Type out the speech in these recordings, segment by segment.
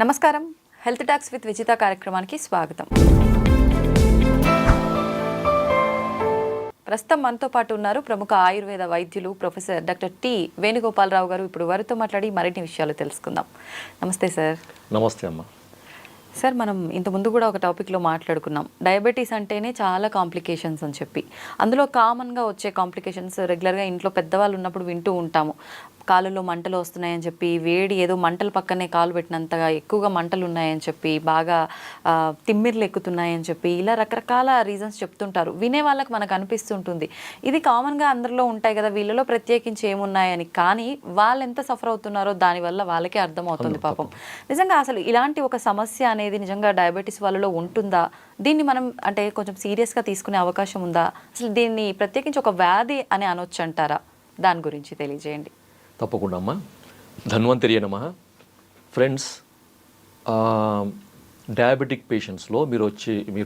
నమస్కారం. Health talks with Vijitha కార్యక్రమానికి స్వాగతం. ప్రస్తుతం మనతో పాటు ఉన్నారు ప్రముఖ ఆయుర్వేద వైద్యులు ప్రొఫెసర్ డాక్టర్ టి వేణుగోపాలరావు గారు. ఇప్పుడు వారితో మాట్లాడి మరిన్ని విషయాలు తెలుసుకుందాం. నమస్తే సార్. నమస్తే అమ్మ. సార్, మనం ఇంతకుముందు కూడా ఒక టాపిక్లో మాట్లాడుకున్నాం, డయాబెటీస్ అంటేనే చాలా కాంప్లికేషన్స్ అని చెప్పి. అందులో కామన్గా వచ్చే కాంప్లికేషన్స్ రెగ్యులర్గా ఇంట్లో పెద్దవాళ్ళు ఉన్నప్పుడు వింటూ ఉంటాము. కాళ్ళలో మంటలు వస్తున్నాయని చెప్పి, వేడి ఏదో మంటల పక్కనే కాలు పెట్టినంతగా ఎక్కువగా మంటలు ఉన్నాయని చెప్పి, బాగా తిమ్మిర్లు ఎక్కుతున్నాయని చెప్పి, ఇలా రకరకాల రీజన్స్ చెప్తుంటారు. వినే వాళ్ళకి మనకు అనిపిస్తుంటుంది ఇది కామన్గా అందరిలో ఉంటాయి కదా, వీళ్ళలో ప్రత్యేకించి ఏమున్నాయని. కానీ వాళ్ళు ఎంత సఫర్ అవుతున్నారో దానివల్ల వాళ్ళకే అర్థమవుతుంది పాపం. నిజంగా అసలు ఇలాంటి ఒక సమస్య అనేది నిజంగా డయాబెటీస్ వాళ్ళలో ఉంటుందా? దీన్ని మనం అంటే కొంచెం సీరియస్గా తీసుకునే అవకాశం ఉందా? అసలు దీన్ని ప్రత్యేకించి ఒక వ్యాధి అని అనొచ్చు అంటారా? దాని గురించి తెలియజేయండి. తప్పకుండా అమ్మ. ధన్వంతరి నమః. ఫ్రెండ్స్, డయాబెటిక్ పేషెంట్స్లో మీరు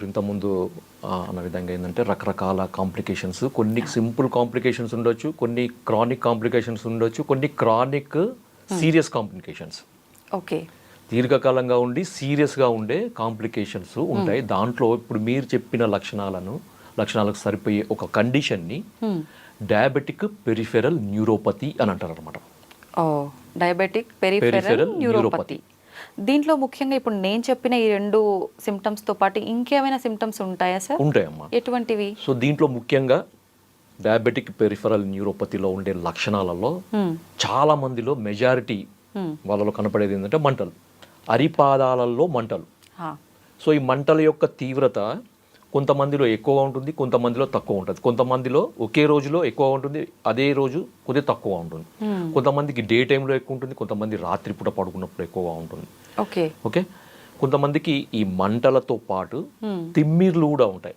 ఇంతకుముందు అన్న విధంగా ఏంటంటే రకరకాల కాంప్లికేషన్స్, కొన్ని సింపుల్ కాంప్లికేషన్స్ ఉండొచ్చు, కొన్ని క్రానిక్ కాంప్లికేషన్స్ ఉండొచ్చు, కొన్ని క్రానిక్ సీరియస్ కాంప్లికేషన్స్, ఓకే, దీర్ఘకాలంగా ఉండి సీరియస్గా ఉండే కాంప్లికేషన్స్ ఉంటాయి. దాంట్లో ఇప్పుడు మీరు చెప్పిన లక్షణాలకు సరిపోయే ఒక కండిషన్ని డయాబెటిక్ పెరిఫెరల్ న్యూరోపతి అని అంటారు అనమాట. Diabetic peripheral neuropathy. దీంట్లో ముఖ్యంగా ఇప్పుడు నేను చెప్పిన ఈ రెండు సిమ్టమ్స్తో పాటు ఇంకేమైనా సిమ్టమ్స్ ఉంటాయా సార్? ఉంటాయమ్మా. ఎటువంటివి? సో దీంట్లో ముఖ్యంగా డయాబెటిక్ పెరిఫెరల్ న్యూరోపతిలో ఉండే లక్షణాలలో చాలా మందిలో మెజారిటీ వాళ్ళలో కనపడేది ఏంటంటే మంటలు, అరిపాదాలలో మంటలు. సో ఈ మంటల యొక్క తీవ్రత కొంతమందిలో ఎక్కువగా ఉంటుంది, కొంతమందిలో తక్కువ ఉంటుంది. కొంతమందిలో ఒకే రోజులో ఎక్కువ ఉంటుంది, అదే రోజు కొద్దిగా తక్కువ ఉంటుంది. కొంతమందికి డే టైంలో ఎక్కువ ఉంటుంది, కొంతమంది రాత్రిపూట పడుకున్నప్పుడు ఎక్కువగా ఉంటుంది. ఓకే, కొంతమందికి ఈ మంటలతో పాటు తిమ్మిర్లు కూడా ఉంటాయి.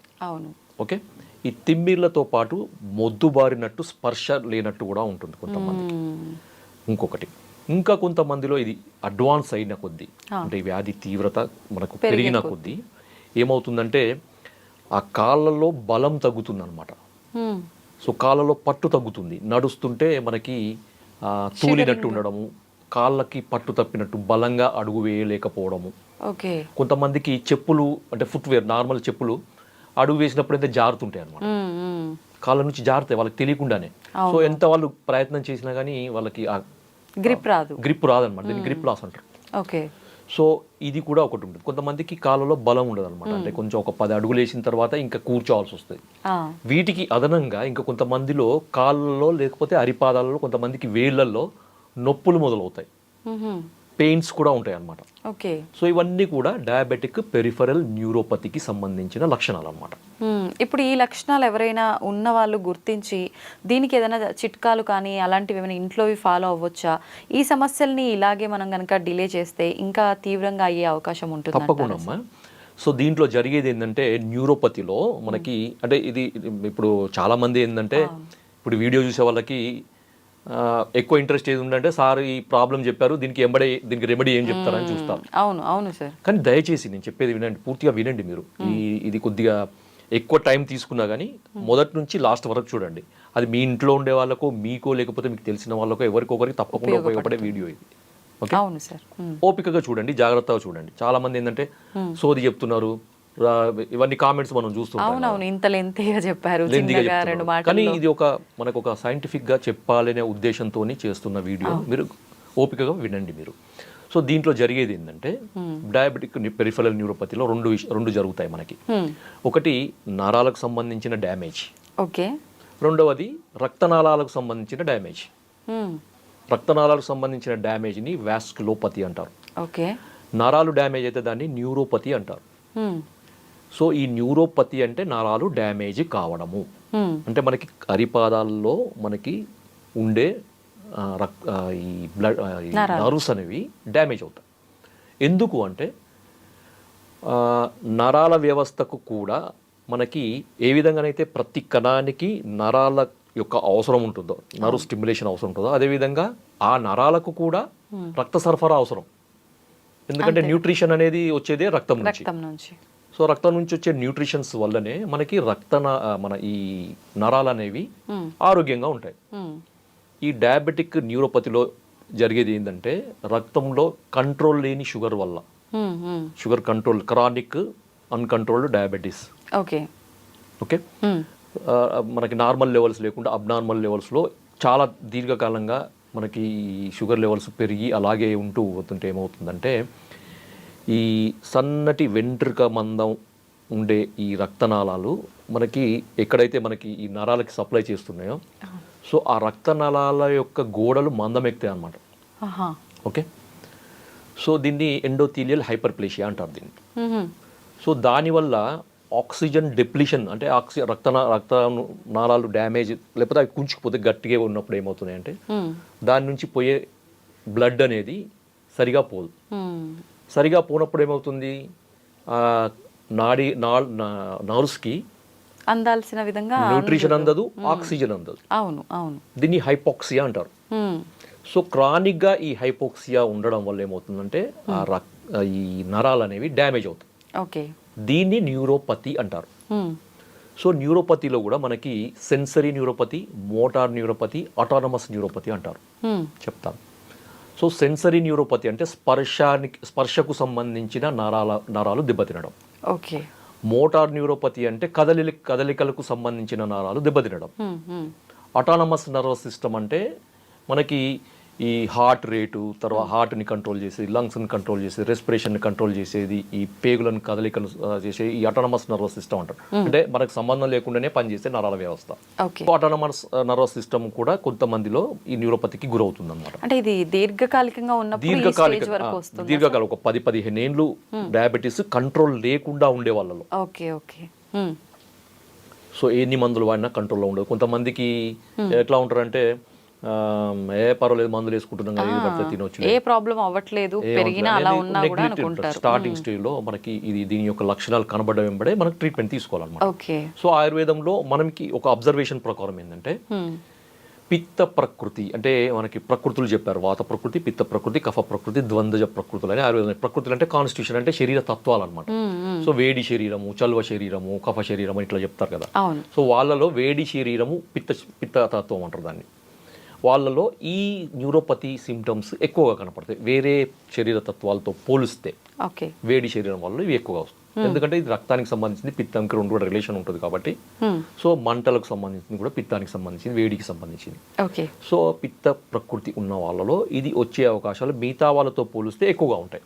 ఓకే, ఈ తిమ్మిర్లతో పాటు మొద్దుబారినట్టు, స్పర్శ లేనట్టు కూడా ఉంటుంది కొంతమందికి. ఇంకొకటి, ఇంకా కొంతమందిలో ఇది అడ్వాన్స్ అయిన కొద్దీ, అంటే ఈ వ్యాధి తీవ్రత మనకు పెరిగిన కొద్దీ ఏమవుతుందంటే ఆ కాళ్ళలో బలం తగ్గుతుంది అనమాట. సో కాళ్ళలో పట్టు తగ్గుతుంది, నడుస్తుంటే మనకి తూలినట్టు ఉండడము, కాళ్ళకి పట్టు తప్పినట్టు, బలంగా అడుగు వేయలేకపోవడము. కొంతమందికి చెప్పులు అంటే ఫుట్వేర్, నార్మల్ చెప్పులు అడుగు వేసినప్పుడు అయితే జారుతుంటాయి అనమాట, కాళ్ళ నుంచి జారుతాయి వాళ్ళకి తెలియకుండానే. సో ఎంత వాళ్ళు ప్రయత్నం చేసినా కానీ వాళ్ళకి గ్రిప్ రాదనమాట. దీన్ని గ్రిప్ లాస్ అంటారు. సో ఇది కూడా ఒకటి ఉంటుంది. కొంతమందికి కాళ్ళలో బలం ఉండదు అనమాట, అంటే కొంచెం ఒక 10 అడుగులు వేసిన తర్వాత ఇంకా కూర్చోవాల్సి వస్తుంది. వీటికి అదనంగా ఇంకా కొంతమందిలో కాళ్ళలో లేకపోతే అరిపాదాలలో, కొంతమందికి వేళ్లలో నొప్పులు మొదలవుతాయి, పెయిన్స్ కూడా ఉంటాయి అన్నమాట. సో ఇవన్నీ కూడా డయాబెటిక్ పెరిఫెరల్ న్యూరోపతికి సంబంధించిన లక్షణాలు అన్నమాట. ఇప్పుడు ఈ లక్షణాలు ఎవరైనా ఉన్న వాళ్ళు గుర్తించి దీనికి ఏదైనా చిట్కాలు కానీ అలాంటివి ఏమైనా ఇంట్లోవి ఫాలో అవ్వచ్చా? ఈ సమస్యల్ని ఇలాగే మనం కనుక డిలే చేస్తే ఇంకా తీవ్రంగా అయ్యే అవకాశం ఉంటుంది? తప్పకుండా అమ్మా. సో దీంట్లో జరిగేది ఏంటంటే న్యూరోపతిలో మనకి అంటే ఇది ఇప్పుడు చాలా మంది ఏంటంటే ఇప్పుడు వీడియో చూసే వాళ్ళకి ఎక్కువ ఇంట్రెస్ట్ ఏది ఉందంటే సార్ ఈ ప్రాబ్లం చెప్పారు, దీనికి రెమెడీ ఏం చెప్తారని చూస్తారు. అవును సార్. కానీ దయచేసి నేను చెప్పేది వినండి, పూర్తిగా వినండి మీరు. ఇది కొద్దిగా ఎక్కువ టైం తీసుకున్నా కానీ మొదటి నుంచి లాస్ట్ వరకు చూడండి. అది మీ ఇంట్లో ఉండే వాళ్ళకో, మీకో, లేకపోతే మీకు తెలిసిన వాళ్ళకో, ఎవరికొకరికి తప్పకుండా ఉపయోగపడే వీడియో ఇది. ఓకే, ఓపికగా చూడండి, జాగ్రత్తగా చూడండి. చాలా మంది ఏంటంటే సోది చెప్తున్నారు, ఇవన్నీ కామెంట్స్ మనం చూస్తున్నాం. కానీ ఇది మనకు ఒక సైంటిఫిక్ గా చెప్పాలనే ఉద్దేశంతో చేస్తున్న వీడియో, మీరు ఓపికగా వినండి మీరు. సో దీంట్లో జరిగేది ఏంటంటే డయాబెటిక్ పెరిఫెరల్ న్యూరోపతిలో రెండు జరుగుతాయి మనకి. ఒకటి నరాలకు సంబంధించిన డ్యామేజ్, రెండవది రక్తనాళాలకు సంబంధించిన డ్యామేజ్. రక్తనాళాలకు సంబంధించిన డ్యామేజ్ని వాస్కులోపతి అంటారు. నరాలు డ్యామేజ్ అయితే దాన్ని న్యూరోపతి అంటారు. సో ఈ న్యూరోపతి అంటే నరాలు డ్యామేజ్ కావడము, అంటే మనకి అరిపాదాల్లో మనకి ఉండే ఈ బ్లడ్ నర్వ్స్ అనేవి డ్యామేజ్ అవుతాయి. ఎందుకు అంటే నరాల వ్యవస్థకు కూడా మనకి ఏ విధంగానైతే ప్రతి కణానికి నరాల యొక్క అవసరం ఉంటుందో, నర్వ్ స్టిమ్యులేషన్ అవసరం ఉంటుందో, అదేవిధంగా ఆ నరాలకు కూడా రక్త సరఫరా అవసరం. ఎందుకంటే న్యూట్రిషన్ అనేది వచ్చేదే రక్తం నుంచి. సో రక్తం నుంచి వచ్చే న్యూట్రిషన్స్ వల్లనే మనకి మన ఈ నరాలు అనేవి ఆరోగ్యంగా ఉంటాయి. ఈ డయాబెటిక్ న్యూరోపతిలో జరిగేది ఏంటంటే రక్తంలో కంట్రోల్ లేని షుగర్ వల్ల, sugar control, chronic uncontrolled diabetes, okay okay, మనకి నార్మల్ లెవెల్స్ లేకుండా అబ్నార్మల్ లెవెల్స్లో చాలా దీర్ఘకాలంగా మనకి షుగర్ లెవెల్స్ పెరిగి అలాగే ఉంటూ పోతుంటే ఏమవుతుందంటే ఈ సన్నటి వెంట్రుక మందం ఉండే ఈ రక్తనాళాలు మనకి ఎక్కడైతే మనకి ఈ నరాలకి సప్లై చేస్తున్నాయో సో ఆ రక్తనాళాల యొక్క గోడలు మందమెక్తాయి అన్నమాట. ఓకే, సో దీన్ని ఎండోథీలియల్ హైపర్ప్లేషియా అంటారు దీన్ని. సో దానివల్ల ఆక్సిజన్ డిప్లీషన్ అంటే రక్త నాళాలు డ్యామేజ్ లేకపోతే అవి కుంచుకుపోతే గట్టిగా ఉన్నప్పుడు ఏమవుతున్నాయంటే దాని నుంచి పోయే బ్లడ్ అనేది సరిగా పోదు. సరిగా పోనప్పుడు ఏమవుతుంది, నర్వ్స్కి అందాల్సిన విధంగా న్యూట్రిషన్ అందదు, ఆక్సిజన్ అందదు. అవును అవును, దీన్ని హైపోక్సియా అంటారు. సో క్రానిక్గా ఈ హైపోక్సియా ఉండడం వల్ల ఏమవుతుందంటే ఈ నరాలు అనేవి డ్యామేజ్ అవుతాయి. ఓకే, దీన్ని న్యూరోపతి అంటారు. సో న్యూరోపతిలో కూడా మనకి sensory neuropathy, motor neuropathy, autonomous neuropathy అంటారు, చెప్తాను. సో సెన్సరీ న్యూరోపతి అంటే స్పర్శకు సంబంధించిన నరాలు దెబ్బతినడం. ఓకే. మోటార్ న్యూరోపతి అంటే కదలికలకు సంబంధించిన నరాలు దెబ్బతినడం. ఆటోనమస్ నర్వస్ సిస్టమ్ అంటే మనకి ఈ హార్ట్ రేటు, తర్వాత హార్ట్ని కంట్రోల్ చేసేది, లంగ్స్ని కంట్రోల్ చేసేది, రెస్పిరేషన్ని కంట్రోల్ చేసేది, ఈ పేగులను కదలికలు చేసే ఈ ఆటోనమస్ నర్వస్ సిస్టమ్ అంటారు. అంటే మనకు సంబంధం లేకుండానే పనిచేసే నరాల వ్యవస్థ. ఆటోనమస్ నర్వస్ సిస్టమ్ కూడా కొంతమందిలో ఈ న్యూరోపతికి గురవుతుంది అనమాట. అంటే ఇది దీర్ఘకాలికంగా దీర్ఘకాలం ఒక 10-15 ఏళ్ళు డయాబెటీస్ కంట్రోల్ లేకుండా ఉండే వాళ్ళలో. Okay okay. సో ఎన్ని మందులు వాడినా కంట్రోల్లో ఉండదు. కొంతమందికి ఎట్లా ఉంటారంటే పర్వాలేదు మందులు వేసుకుంటున్నాం కదా తినొచ్చు, ఏ ప్రాబ్లం అవ్వట్లేదు, పెరిగినా అలా ఉన్నా కూడా అనుకుంటారు. స్టార్టింగ్ స్టేజ్ లో మనకి దీని యొక్క లక్షణాలు కనబడడం వెంబడే మనకి ట్రీట్మెంట్ తీసుకోవాలన్నమాట. ఓకే. సో ఆయుర్వేదంలో మనకి ఒక అబ్జర్వేషన్ ప్రకారం ఏంటంటే పిత్త ప్రకృతి అంటే మనకి ప్రకృతులు చెప్పారు, వాత ప్రకృతి, పిత్త ప్రకృతి, కఫ ప్రకృతి, ద్వంద్వజ ప్రకృతులు అని ఆయుర్వేదం. ప్రకృతులు అంటే కాన్స్టిట్యూషన్ అంటే శరీర తత్వాలు అనమాట. సో వేడి శరీరము, చల్వ శరీరము, కఫ శరీరము ఇట్లా చెప్తారు కదా. సో వాళ్ళలో వేడి శరీరము పిత్త తత్వం అంటారు దాన్ని. వాళ్ళలో ఈ న్యూరోపతి సిమ్టమ్స్ ఎక్కువగా కనపడతాయి వేరే శరీర తత్వాలతో పోలిస్తే. వేడి శరీరం వల్ల ఇవి ఎక్కువగా వస్తాయి, ఎందుకంటే ఇది రక్తానికి సంబంధించింది, పిత్తానికి రెండు కూడా రిలేషన్ ఉంటుంది కాబట్టి. సో మంటలకు సంబంధించింది కూడా పిత్తానికి సంబంధించింది, వేడికి సంబంధించింది. సో పిత్త ప్రకృతి ఉన్న వాళ్ళలో ఇది వచ్చే అవకాశాలు మిగతా వాళ్ళతో పోలిస్తే ఎక్కువగా ఉంటాయి.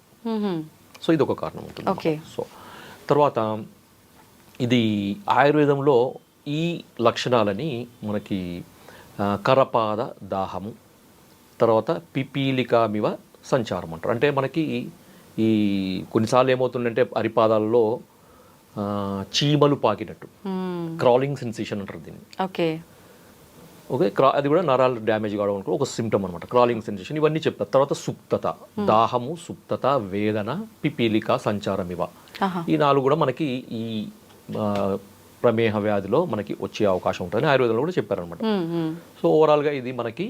సో ఇది ఒక కారణం ఉంటుంది. సో తర్వాత ఇది ఆయుర్వేదంలో ఈ లక్షణాలని మనకి కరపాద దాహము, తర్వాత పిపీలికామివ సంచారం అంటారు. అంటే మనకి ఈ కొన్నిసార్లు ఏమవుతుందంటే అరిపాదాలలో చీమలు పాకినట్టు క్రాలింగ్ సెన్సేషన్ అంటారు దీన్ని. ఓకే, అది కూడా నరాలు డ్యామేజ్ కావడం ఒక సిమ్టమ్ అనమాట, క్రాలింగ్ సెన్సేషన్. ఇవన్నీ చెప్తారు. తర్వాత సుప్తత, దాహము, సుప్తత, వేదన, పిపీలిక, సంచారం ఇవ, ఈ 4 కూడా మనకి ఈ ప్రమేహ వ్యాధిలో మనకి వచ్చే అవకాశం ఉంటుందని ఆయుర్వేదంలో కూడా చెప్పారనమాట. సో ఓవరాల్గా ఇది మనకి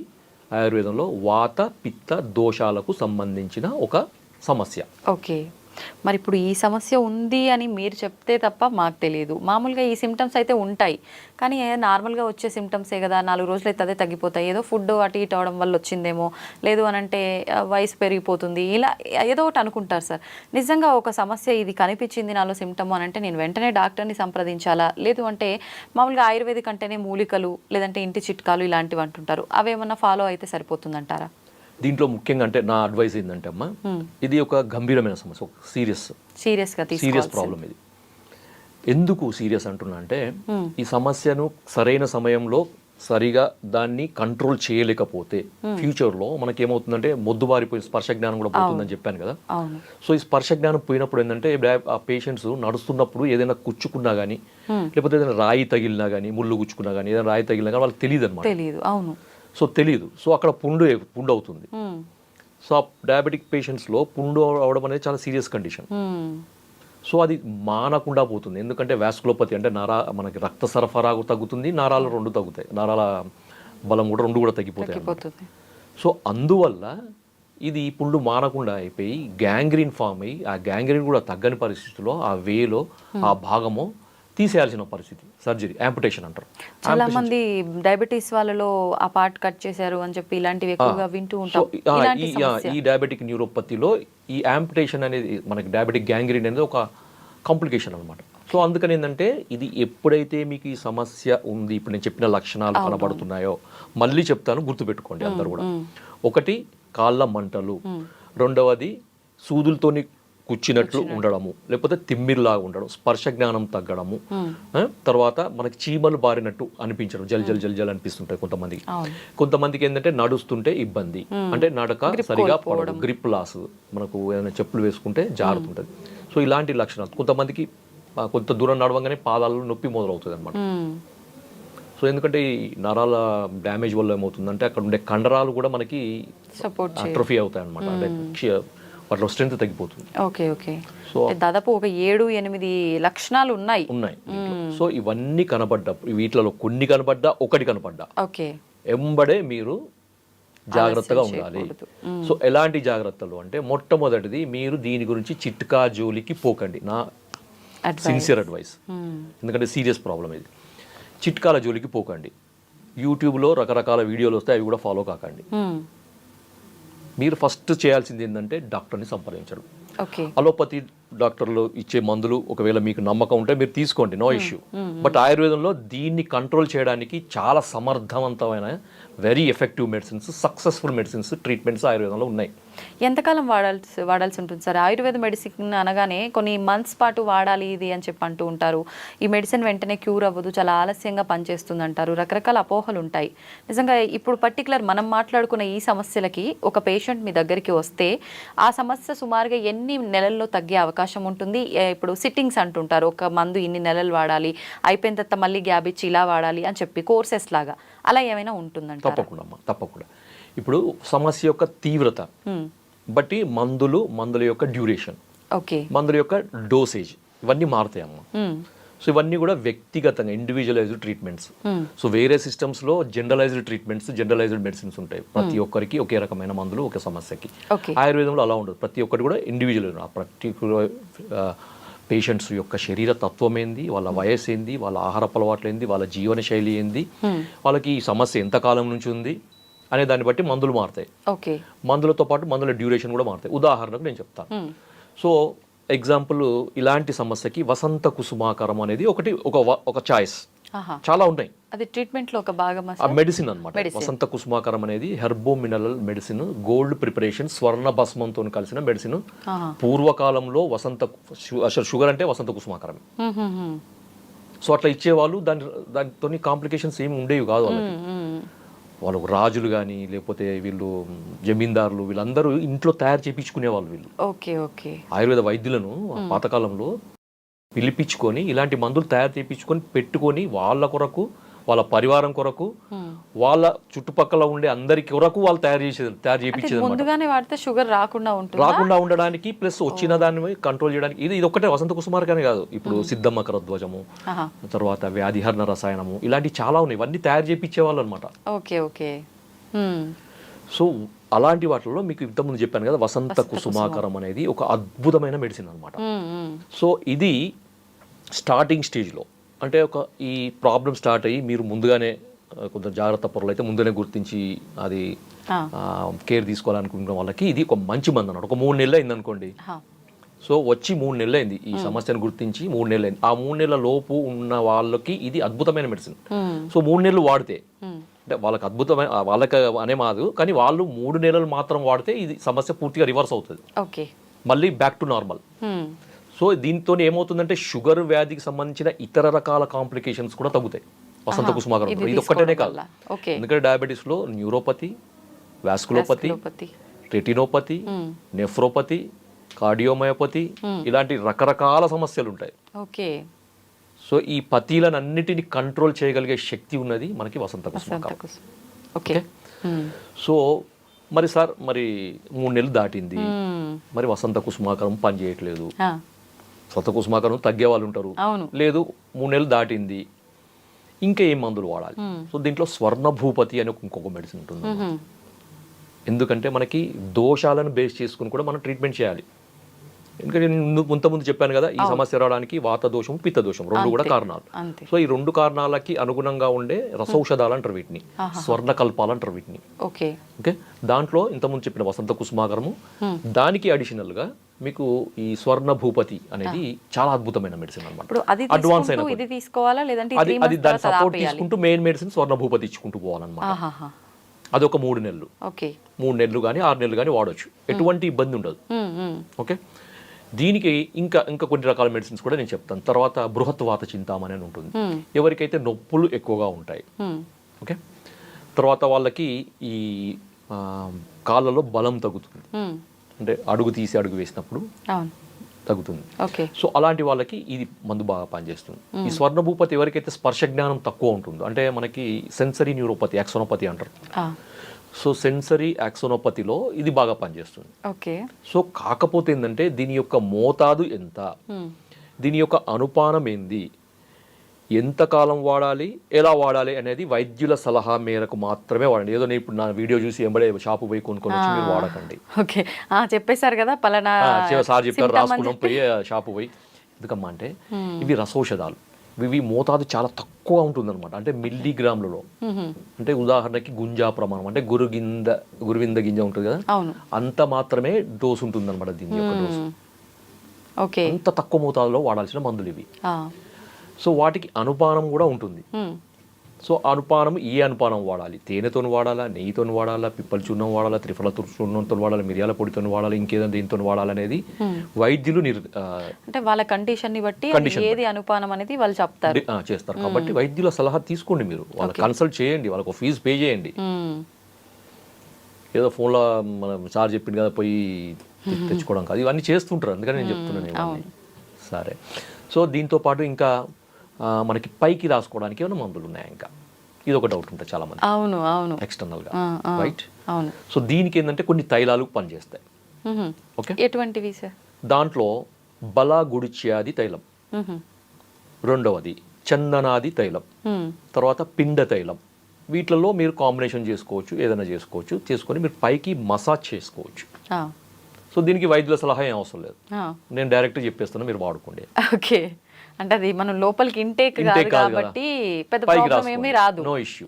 ఆయుర్వేదంలో వాత పిత్త దోషాలకు సంబంధించిన ఒక సమస్య. ఓకే. మరి ఇప్పుడు ఈ సమస్య ఉంది అని మీరు చెప్తే తప్ప మాకు తెలియదు. మామూలుగా ఈ సిమ్టమ్స్ అయితే ఉంటాయి, కానీ నార్మల్గా వచ్చే సిమ్టమ్సే కదా, 4 రోజులు అయితే అదే తగ్గిపోతాయి, ఏదో ఫుడ్ అటు ఇటు అవడం వల్ల వచ్చిందేమో, లేదు అని అంటే వయసు పెరిగిపోతుంది, ఇలా ఏదో ఒకటి అనుకుంటారు సార్. నిజంగా ఒక సమస్య ఇది కనిపించింది నాలో సిమ్టమ్ అని అంటే నేను వెంటనే డాక్టర్ని సంప్రదించాలా, లేదు అంటే మామూలుగా ఆయుర్వేదిక్ అంటేనే మూలికలు లేదంటే ఇంటి చిట్కాలు ఇలాంటివి అంటుంటారు, అవేమన్నా ఫాలో అయితే సరిపోతుందంటారా? దీంట్లో ముఖ్యంగా అంటే నా అడ్వైస్ ఏంటంటే అమ్మా, ఇది ఒక గంభీరమైన సమస్య, ఒక సీరియస్ ప్రాబ్లం. ఇది ఎందుకు సీరియస్ అంటున్నా అంటే ఈ సమస్యను సరైన సమయంలో సరిగా దాన్ని కంట్రోల్ చేయలేకపోతే ఫ్యూచర్లో మనకేమవుతుందంటే మొద్దుబారిపోయి స్పర్శ జ్ఞానం కూడా పోతుందని చెప్పాను కదా. సో ఈ స్పర్శ జ్ఞానం పోయినప్పుడు ఏంటంటే ఆ పేషెంట్స్ నడుస్తున్నప్పుడు ఏదైనా కుచ్చుకున్నా కానీ, లేకపోతే ఏదైనా రాయి తగిలినా కానీ, ముళ్ళు గుచ్చుకున్నా కానీ, ఏదైనా రాయి తగిలినా కానీ వాళ్ళకి తెలియదు అనమాట. సో తెలీదు. సో అక్కడ పుండు అవుతుంది. సో ఆ డయాబెటిక్ పేషెంట్స్లో పుండు అవడం అనేది చాలా సీరియస్ కండిషన్. సో అది మానకుండా పోతుంది, ఎందుకంటే వాస్కులోపతి అంటే మనకి రక్త సరఫరా తగ్గుతుంది, నరాలు 2 తగ్గుతాయి, నరాల బలం కూడా 2 కూడా తగ్గిపోతాయి. సో అందువల్ల ఇది పుండు మానకుండా అయిపోయి గ్యాంగ్రీన్ ఫామ్ అయ్యి, ఆ గ్యాంగ్రీన్ కూడా తగ్గని పరిస్థితుల్లో ఆ వేలో ఆ భాగము తీసేయాల్సిన పరిస్థితి, సర్జరీ, యాంపుటేషన్ అంటారు. చాలా మంది డయాబెటీస్ వాళ్ళలో ఆ పార్ట్ కట్ చేశారు అని చెప్పి ఇలాంటివి ఎక్కువగా వింటూ ఉంటాం. ఇలాంటి సమస్య ఈ డయాబెటిక్ న్యూరోపతిలో ఈ యాంపుటేషన్ అనేది మనకి డయాబెటిక్ గ్యాంగ్రీన్ అనేది ఒక కాంప్లికేషన్ అనమాట. సో అందుకని ఏంటంటే ఇది ఎప్పుడైతే మీకు ఈ సమస్య ఉంది, ఇప్పుడు నేను చెప్పిన లక్షణాలు కనబడుతున్నాయో, మళ్ళీ చెప్తాను, గుర్తుపెట్టుకోండి అందరు కూడా. ఒకటి కాళ్ళ మంటలు, రెండవది సూదులతోని కూర్చున్నట్లు ఉండడము, లేకపోతే తిమ్మిరిలాగా ఉండడం, స్పర్శ జ్ఞానం తగ్గడము, తర్వాత మనకి చీమలు బారినట్టు అనిపించడం, జల్ జల్ జల్ జల్ అనిపిస్తుంటాయి కొంతమందికి. కొంతమందికి ఏంటంటే నడుస్తుంటే ఇబ్బంది, అంటే నడక సరిగా పడడం, గ్రిప్ లాస్, మనకు ఏదైనా చెప్పులు వేసుకుంటే జారుతుంటుంది. సో ఇలాంటి లక్షణాలు. కొంతమందికి కొంత దూరం నడవంగానే పాదాలలో నొప్పి మొదలవుతుంది అనమాట. సో ఎందుకంటే ఈ నరాల డ్యామేజ్ వల్ల ఏమవుతుందంటే అక్కడ ఉండే కండరాలు కూడా మనకి అట్రోఫీ అవుతాయి అనమాట, అంటే వాటిలో స్ట్రెంత్ తగ్గిపోతుంది. Okay okay. సో దాదాపు ఒక 7-8 లక్షణాలు ఉన్నాయి. సో ఇవన్నీ కనబడ్డప్పుడు, వీటిలో కొన్ని కనబడ్డా, ఒకటి కనబడ్డా, ఓకే, ఎంబడే మీరు జాగ్రత్తగా ఉండాలి. సో ఎలాంటి జాగ్రత్తలు అంటే, మొట్టమొదటిది మీరు దీని గురించి చిట్కా జోలికి పోకండి, నా సిన్సియర్ అడ్వైస్. ఎందుకంటే సీరియస్ ప్రాబ్లం ఇది. చిట్కాల జోలికి పోకండి. యూట్యూబ్లో రకరకాల వీడియోలు వస్తాయి, అవి కూడా ఫాలో కాకండి. మీరు ఫస్ట్ చేయాల్సింది ఏంటంటే డాక్టర్ని సంప్రదించడం. అలోపతి డాక్టర్లు ఇచ్చే మందులు ఒకవేళ మీకు నమ్మకం ఉంటే మీరు తీసుకోండి, నో ఇష్యూ. బట్ ఆయుర్వేదంలో దీన్ని కంట్రోల్ చేయడానికి చాలా సమర్థవంతమైన, very effective medicines, successful medicines, treatments ఆయుర్వేదంలో ఉన్నాయి. ఎంతకాలం వాడాల్సి ఉంటుంది సార్? ఆయుర్వేద మెడిసిన్ అనగానే కొన్ని మంత్స్ పాటు వాడాలి ఇది అని చెప్పి అంటూ ఉంటారు. ఈ మెడిసిన్ వెంటనే క్యూర్ అవ్వదు, చాలా ఆలస్యంగా పనిచేస్తుంది అంటారు. రకరకాల అపోహలు ఉంటాయి. నిజంగా ఇప్పుడు పర్టికులర్ మనం మాట్లాడుకున్న ఈ సమస్యలకి ఒక పేషెంట్ మీ దగ్గరికి వస్తే ఆ సమస్య సుమారుగా ఎన్ని నెలల్లో తగ్గే అవకాశం ఉంటుంది? ఇప్పుడు సిట్టింగ్స్ అంటుంటారు, ఒక మందు ఇన్ని నెలలు వాడాలి, అయిపోయిన తర్వాత మళ్ళీ గ్యాప్ ఇచ్చి ఇలా వాడాలి అని చెప్పి కోర్సెస్ లాగా, అలా ఏమైనా ఉంటుందంట? తప్పకుండా. ఇప్పుడు సమస్య యొక్క తీవ్రత బట్టి మందుల యొక్క డ్యూరేషన్, మందుల యొక్క డోసేజ్, ఇవన్నీ మారుతాయి అమ్మ. సో ఇవన్నీ కూడా వ్యక్తిగతంగా ఇండివిజువలైజ్డ్ ట్రీట్మెంట్స్. సో వేరే సిస్టమ్స్లో జనరలైజ్డ్ ట్రీట్మెంట్స్, జనరలైజ్డ్ మెడిసిన్స్ ఉంటాయి. ప్రతి ఒక్కరికి ఒకే రకమైన మందులు ఒకే సమస్యకి. ఆయుర్వేదంలో అలా ఉండదు, ప్రతి ఒక్కటి కూడా ఇండివిజువల్. పర్టిక్యులర్ పేషెంట్స్ యొక్క శరీర తత్వం ఏంది, వాళ్ళ వయసు ఏంది, వాళ్ళ ఆహారపు అలవాట్లు ఏంది, వాళ్ళ జీవన శైలి ఏంది, వాళ్ళకి ఈ సమస్య ఎంత కాలం నుంచి ఉంది అనే దాన్ని బట్టి మందులు మారుతాయి. మందులతో పాటు మందుల డ్యూరేషన్ కూడా మారుతాయి. ఉదాహరణకు నేను చెప్తాను. సో ఎగ్జాంపుల్, ఇలాంటి సమస్యకి వసంత కుసుమాకరం అనేది ఒక చాయిస్. చాలా ఉన్నాయి, అది ట్రీట్మెంట్ లో ఒక భాగం, మెడిసిన్ అన్నమాట. వసంత కుసుమాకరం అనేది herbo mineral medicine, gold preparation, స్వర్ణ భస్మంతో కలిసిన మెడిసిన్. పూర్వకాలంలో అసలు షుగర్ అంటే వసంత కుసుమాకరమే. సో అట్లా ఇచ్చేవాళ్ళు, దానితో కాంప్లికేషన్స్ ఏమి ఉండేవి కాదు వాళ్ళకి. వాళ్ళు రాజులు కానీ, లేకపోతే వీళ్ళు జమీందారులు, వీళ్ళందరూ ఇంట్లో తయారు చేయించుకునేవాళ్ళు. వీళ్ళు ఆయుర్వేద వైద్యులను పాతకాలంలో పిలిపించుకొని ఇలాంటి మందులు తయారు చేయించుకొని పెట్టుకొని వాళ్ళ కొరకు, వాళ్ళ పరివారం కొరకు, వాళ్ళ చుట్టుపక్కల ఉండే అందరి కొరకు వాళ్ళు తయారు చేయించేది. ముందుగానే వాడితే షుగర్ రాకుండా ఉండడానికి, ప్లస్ వచ్చిన దాన్ని కంట్రోల్ చేయడానికి. ఇది ఒక్కటే వసంత కుసుమార్కనే కాదు, ఇప్పుడు సిద్ధమ్మ కరధ్వజము, తర్వాత వ్యాధిహరణ రసాయనము, ఇలాంటి చాలా ఉన్నాయి. ఇవన్నీ తయారు చేయించేవాళ్ళు అనమాట. సో అలాంటి వాటిలో మీకు ఇంతకుముందు చెప్పాను కదా, వసంత కుసుమాకరం అనేది ఒక అద్భుతమైన మెడిసిన్ అనమాట. సో ఇది స్టార్టింగ్ స్టేజ్లో, అంటే ఈ ప్రాబ్లం స్టార్ట్ అయ్యి మీరు ముందుగానే కొంచెం జాగ్రత్త పరులు అయితే ముందుగానే గుర్తించి అది కేర్ తీసుకోవాలనుకున్న వాళ్ళకి ఇది ఒక మంచి మందు అన్నమాట. ఒక 3 నెలలు అయింది అనుకోండి. సో వచ్చి 3 నెలలు అయింది, ఈ సమస్యను గుర్తించి 3 నెలలు అయింది. ఆ 3 నెలల లోపు ఉన్న వాళ్ళకి ఇది అద్భుతమైన మెడిసిన్. సో 3 నెలలు వాడితే, అంటే వాళ్ళకి అద్భుతమైన, వాళ్ళకి అనే మాదు, కానీ వాళ్ళు 3 నెలలు మాత్రం వాడితే ఇది సమస్య పూర్తిగా రివర్స్ అవుతుంది, మళ్ళీ బ్యాక్ టు నార్మల్. సో దీంతో ఏమవుతుందంటే షుగర్ వ్యాధికి సంబంధించిన ఇతర రకాల కాంప్లికేషన్స్ కూడా తగ్గుతాయి వసంత కుసుమాకరం. ఇది ఒక్కటేనే కాదు, ఎందుకంటే డయాబెటీస్లో neuropathy, vasculopathy, retinopathy, nephropathy, cardiomyopathy, ఇలాంటి రకరకాల సమస్యలు ఉంటాయి. సో ఈ పతీలనన్నిటిని కంట్రోల్ చేయగలిగే శక్తి ఉన్నది మనకి వసంత కుసుమాకరం. సో మరి సార్, మరి 3 నెలలు దాటింది, మరి వసంత కుసుమాకరం పని చేయట్లేదు, వసంత కుసుమాకరం తగ్గే వాళ్ళు ఉంటారు, లేదు 3 నెలలు దాటింది, ఇంకా ఏం మందులు వాడాలి? సో దీంట్లో స్వర్ణభూపతి అని ఇంకొక మెడిసిన్ ఉంటుంది. ఎందుకంటే మనకి దోషాలను బేస్ చేసుకుని కూడా మనం ట్రీట్మెంట్ చేయాలి. ఎందుకంటే నేను ముందు చెప్పాను కదా, ఈ సమస్య రావడానికి వాత దోషం పిత్త దోషం రెండు కూడా కారణాలు. అంతే. సో ఈ రెండు కారణాలకి అనుగుణంగా ఉండే రసౌషధాలు అంటారు వీటిని, స్వర్ణకల్పాలు అంటారు వీటిని. ఓకే. ఓకే, దాంట్లో ఇంతకుముందు చెప్పిన వసంత కుసుమాగరము, దానికి అడిషనల్ గా మీకు ఈ స్వర్ణ భూపతి అనేది చాలా అద్భుతమైన మెడిసిన్ అనమాట. ఇప్పుడు అది అడ్వాన్స్ తీసుకుంటూ అయిన ఇది తీసుకోవాలా లేదంటే అది దాని సపోర్ట్ తీసుకుంటూ మెయిన్ మెడిసిన్ స్వర్ణ భూపతి ఇచ్చుకుంటూ పోవాలన్నమాట. అది ఒక 3 నెలలు, ఓకే, 3 నెలలు కానీ 6 నెలలు కానీ వాడొచ్చు, ఎటువంటి ఇబ్బంది ఉండదు. ఓకే, దీనికి ఇంకా కొన్ని రకాల మెడిసిన్స్ కూడా నేను చెప్తాను. తర్వాత బృహత్ వాత చింతామణి అని ఉంటుంది, ఎవరికైతే నొప్పులు ఎక్కువగా ఉంటాయి. ఓకే, తర్వాత వాళ్ళకి ఈ కాళ్ళలో బలం తగ్గుతుంది, అంటే అడుగు తీసి అడుగు వేసినప్పుడు తగ్గుతుంది. సో అలాంటి వాళ్ళకి ఇది మందు బాగా పనిచేస్తుంది. ఈ స్వర్ణభూపతి ఎవరికైతే స్పర్శ జ్ఞానం తక్కువ ఉంటుందో, అంటే మనకి సెన్సరీ న్యూరోపతి, యాక్సోనోపతి అంటారు. సో సెన్సరీ యాక్సోనోపతిలో ఇది బాగా పనిచేస్తుంది. ఓకే. సో కాకపోతే ఏంటంటే దీని యొక్క మోతాదు ఎంత, దీని యొక్క అనుపానం ఏంది, ఎంత కాలం వాడాలి, ఎలా వాడాలి అనేది వైద్యుల సలహా మేరకు మాత్రమే వాడండి. ఏదో నేను ఇప్పుడు నా వీడియో చూసి ఎంబడే షాపు పోయి కొనుక్కొని వచ్చి మీరు వాడకండి. ఓకే, చెప్పేశారు కదా పలానా సార్ చెప్పారు, రాసుకున్నాం పోయి షాపు పోయి. ఎందుకమ్మా అంటే ఇవి రసౌషధాలు, ఇవి మోతాదు చాలా తక్కువ ఉంటుందన్నమాట. అంటే మిల్లీగ్రాములలో, అంటే ఉదాహరణకి గుంజా ప్రమాణం, అంటే గురువింద గింజ ఉంటుంది కదా, అంత మాత్రమే డోసు ఉంటుందన్నమాట దీని యొక్క డోసు. ఓకే, అంత తక్కువ మోతాదులో వాడాల్సిన మందులు ఇవి. సో వాటికి అనుపానం కూడా ఉంటుంది. సో అనుపానం, ఏ అనుపానం వాడాలి, తేనెతో వాడాలా, నెయ్యితో వాడాలా, పిప్పల చూర్ణం వాడాలా, త్రిఫల చూర్ణంతో వాడాలా, మిరియాల పొడితో వాడాలా, ఇంకేదైనా దీంతో వాడాలనేది వైద్యులు అంటే వాళ్ళ కండిషన్ ని బట్టి ఏది అనుపానం అనేది వాళ్ళు చెప్తారు, చేస్తారు. కాబట్టి వైద్యుల సలహా తీసుకోండి, మీరు వాళ్ళ కన్సల్ట్ చేయండి, వాళ్ళకు ఫీజు పే చేయండి. ఏదో ఫోన్లో మనం సార్ చెప్పింది కదా పోయి తెచ్చుకోవడం కాదు, ఇవన్నీ చేస్తుంటారు, అందుకని నేను చెప్తున్నాను ఇవన్నీ. సరే, సో దీంతో పాటు ఇంకా మనకి పైకి రాసుకోవడానికి ఏమైనా మందులు ఉన్నాయా, ఇంకా ఇది ఒక డౌట్ ఉంటుంది చాలా మంది. అవును అవును, ఎక్స్టర్నల్ గా, రైట్. అవును. సో దీనికి ఏంటంటే కొన్ని తైలాలు పనిచేస్తాయి. ఓకే, ఎటువంటివి సార్? దాంట్లో బల గుడిచ్యాది తైలం, రెండవది చందనాది తైలం, తర్వాత పిండ తైలం. వీటిలలో మీరు కాంబినేషన్ చేసుకోవచ్చు, ఏదైనా చేసుకోవచ్చు, చేసుకొని మీరు పైకి మసాజ్ చేసుకోవచ్చు. సో దీనికి వైద్యుల సలహా ఏం అవసరం లేదు, నేను డైరెక్ట్ చెప్పేస్తాను, మీరు వాడుకోండి. ఓకే, అంటే అది మనం లోపలికి ఇంటేక్ కాదు కాబట్టి పెద్ద ప్రాబ్లం ఏమీ రాదు, నో ఇష్యూ.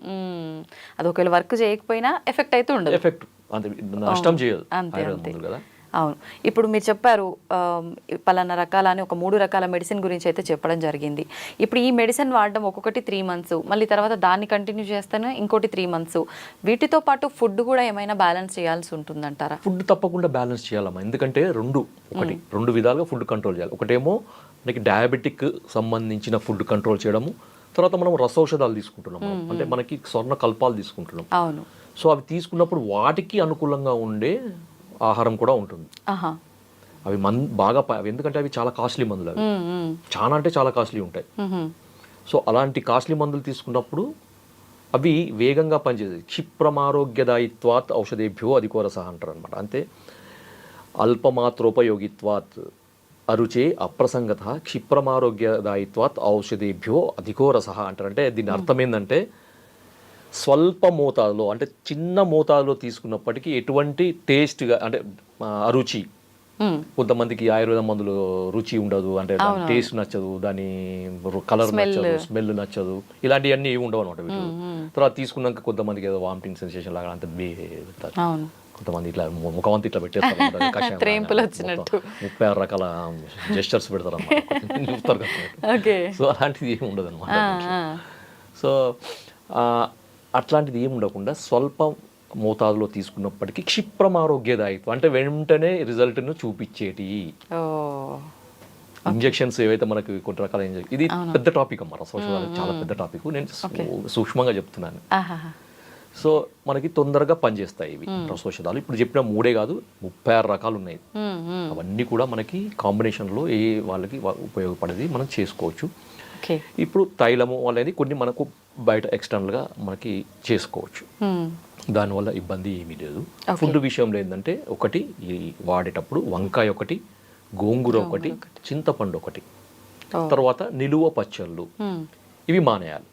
అది ఒకవేళ వర్క్ చేయకపోయినా ఎఫెక్ట్ అయితే ఉండదు, ఎఫెక్ట్ అంతే, నష్టం చేయదు. అంతే కదా. అవును, ఇప్పుడు మీరు చెప్పారు పలానా రకాల అని ఒక 3 రకాల మెడిసిన్ గురించి అయితే చెప్పడం జరిగింది. ఇప్పుడు ఈ మెడిసిన్ వాడడం ఒక్కొక్కటి 3 months, మళ్ళీ తర్వాత దాన్ని కంటిన్యూ చేస్తాను ఇంకోటి 3 months. వీటితో పాటు ఫుడ్ కూడా ఏమైనా బ్యాలెన్స్ చేయాల్సి ఉంటుందంటారా? ఫుడ్ తప్పకుండా బ్యాలెన్స్ చేయాలమ్మా, ఎందుకంటే రెండు విధాలుగా ఫుడ్ కంట్రోల్ చేయాలి. ఒకటేమో మనకి డయాబెటిక్ సంబంధించిన ఫుడ్ కంట్రోల్ చేయడము, తర్వాత మనం రసౌషధాలు తీసుకుంటున్నాము, అంటే మనకి స్వర్ణ కల్పాలు తీసుకుంటున్నాం. అవును. సో అవి తీసుకున్నప్పుడు వాటికి అనుకూలంగా ఉండే ఆహారం కూడా ఉంటుంది. అవి బాగా ఎందుకంటే అవి చాలా కాస్ట్లీ మందులు, అవి చాలా అంటే చాలా కాస్ట్లీ ఉంటాయి. సో అలాంటి కాస్ట్లీ మందులు తీసుకున్నప్పుడు అవి వేగంగా పనిచేసేది. క్షిప్రమారోగ్యదాయిత్వాత్ ఔషధేభ్యో అధికోరసహ అంటారు అనమాట. అంటే అల్పమాత్రోపయోగిత్వాత్ అరుచే అప్రసంగత క్షిప్రమారోగ్యదాయిత్వాత్ ఔషధేభ్యో అధికోరసహ అంటారు. అంటే దీని అర్థం ఏంటంటే స్వల్ప మోతాదులో, అంటే చిన్న మోతాదులో తీసుకున్నప్పటికీ ఎటువంటి టేస్ట్గా, అంటే అరుచి. కొంతమందికి ఆయుర్వేద మందులు రుచి ఉండదు, అంటే టేస్ట్ నచ్చదు, దాని కలర్ నచ్చదు, స్మెల్ నచ్చదు, ఇలాంటివన్నీ ఏమి ఉండవు అనమాట వీటిలో. తర్వాత తీసుకున్నాక కొంతమందికి ఏదో వామిటింగ్ సెన్సేషన్ లాగా అంత కొంతమంది ఇట్లా ముఖమంతా ఇట్లా పెట్టేస్తారు, 36 రకాల జెస్చర్స్ పెడతారు అన్నమాట. సో అలాంటిది ఏమి ఉండదు అనమాట. సో అట్లాంటిది ఏమి ఉండకుండా స్వల్ప మోతాదులో తీసుకున్నప్పటికీ క్షిప్రమారోగ్యదాయిత్వం, అంటే వెంటనే రిజల్ట్ను చూపించేటి ఇంజెక్షన్స్ ఏవైతే మనకి కొన్ని రకాల ఇది పెద్ద టాపిక్ అమ్మ, రసౌషధాలు చాలా పెద్ద టాపిక్, నేను సూక్ష్మంగా చెప్తున్నాను. సో మనకి తొందరగా పనిచేస్తాయి ఇవి రసౌషధాలు. ఇప్పుడు చెప్పిన 3 కాదు, 36 రకాలు ఉన్నాయి. అవన్నీ కూడా మనకి కాంబినేషన్లో ఏ వాళ్ళకి ఉపయోగపడేది మనం చేసుకోవచ్చు. ఇప్పుడు తైలము అనేది కొన్ని మనకు బయట ఎక్స్టర్నల్గా మనకి చేసుకోవచ్చు, దానివల్ల ఇబ్బంది ఏమీ లేదు. ఫుడ్ విషయంలో ఏంటంటే ఒకటి ఈ వాడేటప్పుడు వంకాయ ఒకటి, గోంగూర ఒకటి, చింతపండు ఒకటి, తర్వాత నిలువ పచ్చళ్ళు, ఇవి మానేయాలి.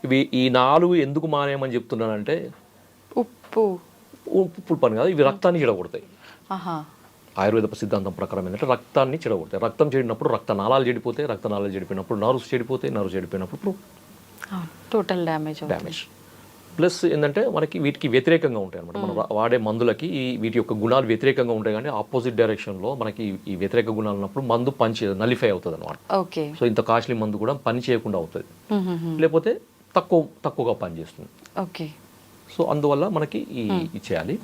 ఇవి ఈ 4 ఎందుకు మానేయమని చెప్తున్నానంటే ఉప్పు పని కాదు, ఇవి రక్తాన్ని చెడగొడతాయి. ఆయుర్వేద సిద్ధాంతం ప్రకారం ఏంటంటే రక్తాన్ని చెడగొడతాయి. రక్తం చెడినప్పుడు రక్తనాళాలు చెడిపోతాయి, రక్తనాళాలు చెడిపోయినప్పుడు నర్వ్స్ చెడిపోతాయి, నర్వ్స్ చెడిపోయినప్పుడు టోటల్ డ్యామేజ్ డ్యామేజ్. ప్లస్ ఏంటంటే మనకి వీటికి వ్యతిరేకంగా ఉంటాయి అనమాట. మనం వాడే మందులకి వీటి యొక్క గుణాలు వ్యతిరేకంగా ఉంటాయి, కానీ ఆపోజిట్ డైరెక్షన్లో మనకి ఈ వ్యతిరేక గుణాలు ఉన్నప్పుడు మందు పని నలిఫై అవుతుంది అనమాట. ఓకే. సో ఇంత కాస్ట్లీ మందు కూడా పని చేయకుండా అవుతుంది, లేకపోతే తక్కువగా పనిచేస్తుంది. ఓకే. సో అందువల్ల మనకి ఈ చేయాలి.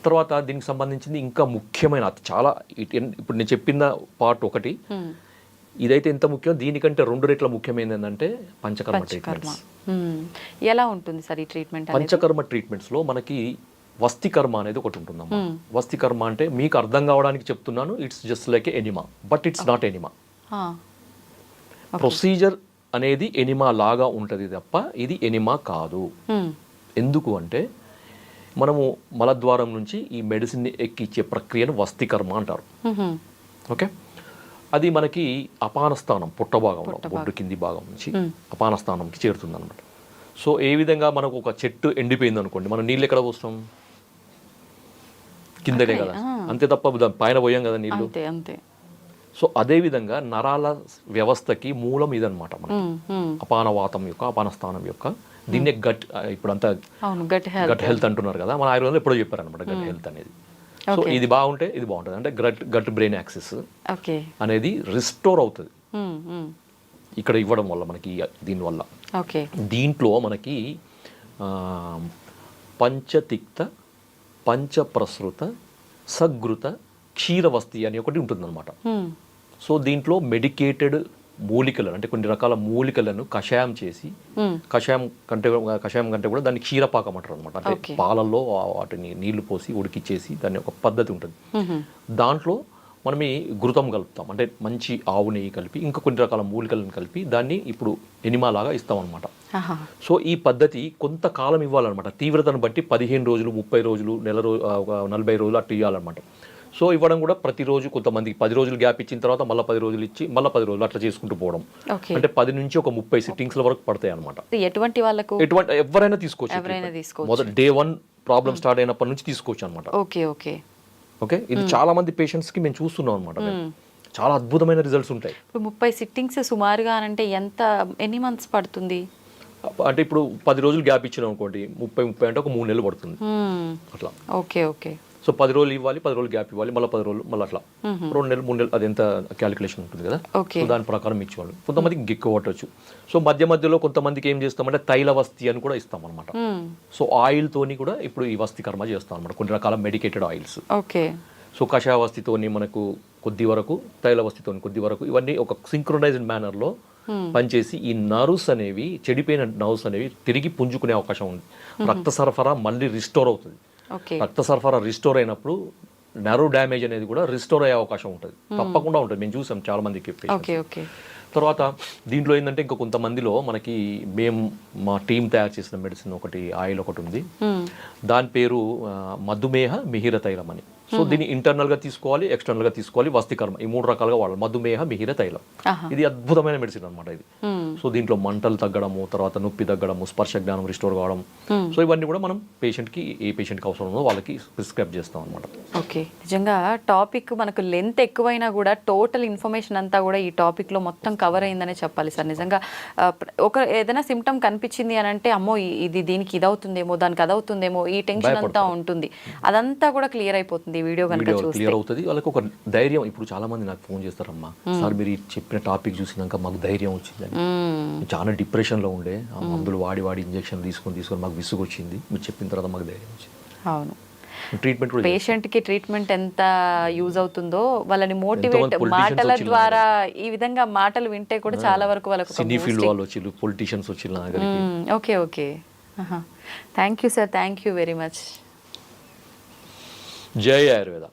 తర్వాత దీనికి సంబంధించింది ఇంకా ముఖ్యమైన చాలా ఇప్పుడు నేను చెప్పిన పార్ట్ ఒకటి, ఇదైతే ఎంత ముఖ్యం, దీనికంటే 2 రెట్ల ముఖ్యమైనది ఏంటంటే పంచకర్మ ట్రీట్మెంట్స్. ఎలా ఉంటుంది సార్ ఈ ట్రీట్మెంట్? పంచకర్మ ట్రీట్మెంట్స్లో మనకి వస్తికర్మ అనేది ఒకటి ఉంటుందమ్మా. వస్తికర్మ అంటే మీకు అర్థం కావడానికి చెప్తున్నాను, it's just like enema, but it's not enema. Procedure అనేది ఎనిమా లాగా ఉంటుంది తప్ప ఇది ఎనిమా కాదు. ఎందుకు అంటే మనము మలద్వారం నుంచి ఈ మెడిసిన్ని ఎక్కిచ్చే ప్రక్రియను వస్తికర్మ అంటారు. ఓకే. అది మనకి అపానస్థానం, పుట్ట భాగంలో, బొడ్డు కింది భాగం నుంచి అపానస్థానంకి చేరుతుంది అనమాట. సో ఏ విధంగా మనకు ఒక చెట్టు ఎండిపోయింది అనుకోండి, మనం నీళ్ళు ఎక్కడ పోస్తాం? కిందనే కదా, అంతే తప్ప పైన పోయాం కదా నీళ్ళు. అంతే. సో అదేవిధంగా నరాల వ్యవస్థకి మూలం ఇదనమాట. మనకి అపానవాతం యొక్క, అపానస్థానం యొక్క, దీన్నే ఇప్పుడంతా గట్ హెల్త్ అంటున్నారు కదా, మన ఆయుర్వేదంలో ఎప్పుడో చెప్పారనమాట గట్ హెల్త్ అనేది. సో ఇది బాగుంటే ఇది బాగుంటుంది, అంటే గట్ బ్రెయిన్ యాక్సిస్ అనేది రిస్టోర్ అవుతుంది ఇక్కడ ఇవ్వడం వల్ల మనకి. దీనివల్ల దీంట్లో మనకి పంచతిక్త, పంచప్రసృత, సగృత, క్షీరవస్తి అని ఒకటి ఉంటుందన్నమాట. సో దీంట్లో మెడికేటెడ్ మూలికలు, అంటే కొన్ని రకాల మూలికలను కషాయం చేసి, కషాయం కంటే కూడా దాన్ని క్షీరపాకం అంటారు అనమాట. అంటే పాలల్లో వాటిని నీళ్లు పోసి ఉడికిచ్చేసి దాన్ని ఒక పద్ధతి ఉంటుంది. దాంట్లో మనం ఈ ఘృతం కలుపుతాం, అంటే మంచి ఆవు నెయ్యి కలిపి ఇంకా కొన్ని రకాల మూలికలను కలిపి దాన్ని ఇప్పుడు ఎనిమా లాగా ఇస్తాం అనమాట. సో ఈ పద్ధతి కొంతకాలం ఇవ్వాలన్నమాట. తీవ్రతను బట్టి 15 రోజులు, 30 రోజులు, నెల 40 రోజులు అట్లా ఇవ్వాలన్నమాట. సో ఇవ్వడం కూడా ప్రతిరోజు, కొంతమందికి 10 రోజులు గ్యాప్ ఇచ్చిన తర్వాత మళ్ళీ 10 రోజులు ఇచ్చి మళ్ళీ 10 రోజులు అట్లా చేసుకుంటూ పోవడం. అంటే 10 నుంచి ఒక 30 సిట్టింగ్స్ల వరకు పడతాయి అనమాట. ఎటువంటి వాళ్ళకు? ఎవరైనా తీసుకోవచ్చు. మొదటి డే 1 ప్రాబ్లం స్టార్ట్ అయినప్పటి నుంచి తీసుకోవచ్చు అనమాట. ఓకే. ఇది చాలా మంది పేషెంట్స్ కి మేము చూస్తున్నాం అనమాట. చాలా అద్భుతమైన రిజల్ట్స్ ఉంటాయి. ఇప్పుడు 30 సిట్టింగ్స్ సుమారుగా అంటే ఎన్ని మంత్స్ పడుతుంది? అంటే ఇప్పుడు 10 రోజులు గ్యాప్ ఇచ్చినాం అనుకోండి, 30 అంటే ఒక 3 నెలలు పడుతుంది అట్లా. ఓకే. సో 10 రోజులు ఇవ్వాలి, 10 రోజులు గ్యాప్ ఇవ్వాలి, మళ్ళీ 10 రోజులు మళ్ళీ అట్లా 2 నెలలు 3 నెలలు, అది ఎంత క్యాలిక్యులేషన్ ఉంటుంది కదా. సో దాని ప్రకారం ఇచ్చేవాళ్ళు. కొంతమందికి ఎక్కువ పట్టవచ్చు. సో మధ్యలో కొంతమందికి ఏం చేస్తామంటే తైలవస్తి అని కూడా ఇస్తాం అనమాట. సో ఆయిల్ తోని కూడా ఇప్పుడు ఈ వస్తికర్మ చేస్తాం అనమాట, కొన్ని రకాల మెడికేటెడ్ ఆయిల్స్. సో కషాయవస్తితోని మనకు కొద్ది వరకు, తైలవస్తితోని కొద్ది వరకు, ఇవన్నీ ఒక సింక్రొనైజ్డ్ మేనర్లో పనిచేసి ఈ నర్వ్స్ అనేవి, చెడిపోయిన నర్వ్స్ అనేవి తిరిగి పుంజుకునే అవకాశం ఉంది. రక్త సరఫరా మళ్ళీ రిస్టోర్ అవుతుంది. రక్త సరఫరా రిస్టోర్ అయినప్పుడు నర్వ్ డ్యామేజ్ అనేది కూడా రిస్టోర్ అయ్యే అవకాశం ఉంటుంది, తప్పకుండా ఉంటుంది. మేము చూసాం చాలా మందికి. తర్వాత దీంట్లో ఏంటంటే ఇంకా కొంతమందిలో మనకి మా టీం తయారు చేసిన మెడిసిన్ ఒకటి, ఆయిల్ ఒకటి ఉంది. దాని పేరు మధుమేహ మిహిర తైలం అని. సో దీన్ని ఇంటర్నల్ గా తీసుకోవాలి, ఎక్స్టర్నల్ గా తీసుకోవాలి, వస్తికర్మ, ఈ 3 రకాలుగా వాడాలి. మధుమేహ మిహిర తైలం ఇది అద్భుతమైన మెడిసిన్ అనమాట ఇది. సో దీంట్లో మంటలు తగ్గడము, తర్వాత నొప్పి తగ్గడము, స్పర్శ జ్ఞానం రిస్టోర్ కావడం, సో ఇవన్నీ కూడా మనం ఏ పేషెంట్కి అవసరం ఉందో వాళ్ళకి ప్రిస్క్రైబ్ చేస్తాం అనమాట. ఓకే. నిజంగా టాపిక్ మనకు లెంత్ ఎక్కువైనా కూడా టోటల్ ఇన్ఫర్మేషన్ అంతా కూడా ఈ టాపిక్ లో మొత్తం కవర్ అయిందనే చెప్పాలి సార్. నిజంగా ఏదైనా సిమ్టమ్ కనిపించింది అని అంటే, అమ్మో దీనికి ఇది అవుతుందేమో, దానికి అది అవుతుందేమో, ఈ టెన్షన్ అంతా ఉంటుంది, అదంతా కూడా క్లియర్ అయిపోతుంది వీడియో కనుక చూస్తే. క్లియర్ అవుతుంది వాళ్ళకి ఒక ధైర్యం. ఇప్పుడు చాలా మంది నాకు ఫోన్ చేస్తారమ్మా, సార్ మీరు చెప్పిన టాపిక్ చూసినాక మాకు ధైర్యం వచ్చిందని. చాలా డిప్రెషన్ లో ఉండే, ఆ మందులు వాడి ఇంజెక్షన్ తీసుకొని మాకు విసుగు వచ్చింది, మీరు చెప్పిన తర్వాత మాకు ధైర్యం వచ్చింది. అవును. ట్రీట్మెంట్ పేషెంట్ కి ట్రీట్మెంట్ ఎంత యూజ్ అవుతుందో, వాళ్ళని మోటివేట్ మాటల ద్వారా, ఈ విధంగా మాటలు వింటే కూడా చాలా వరకు వాళ్ళకు సినీ ఫీల్డ్ వాళ్ళు వచ్చి, పొలిటీషియన్స్ వచ్చి. Okay. Thank you sir, thank you very much. జై ఆయుర్వేద.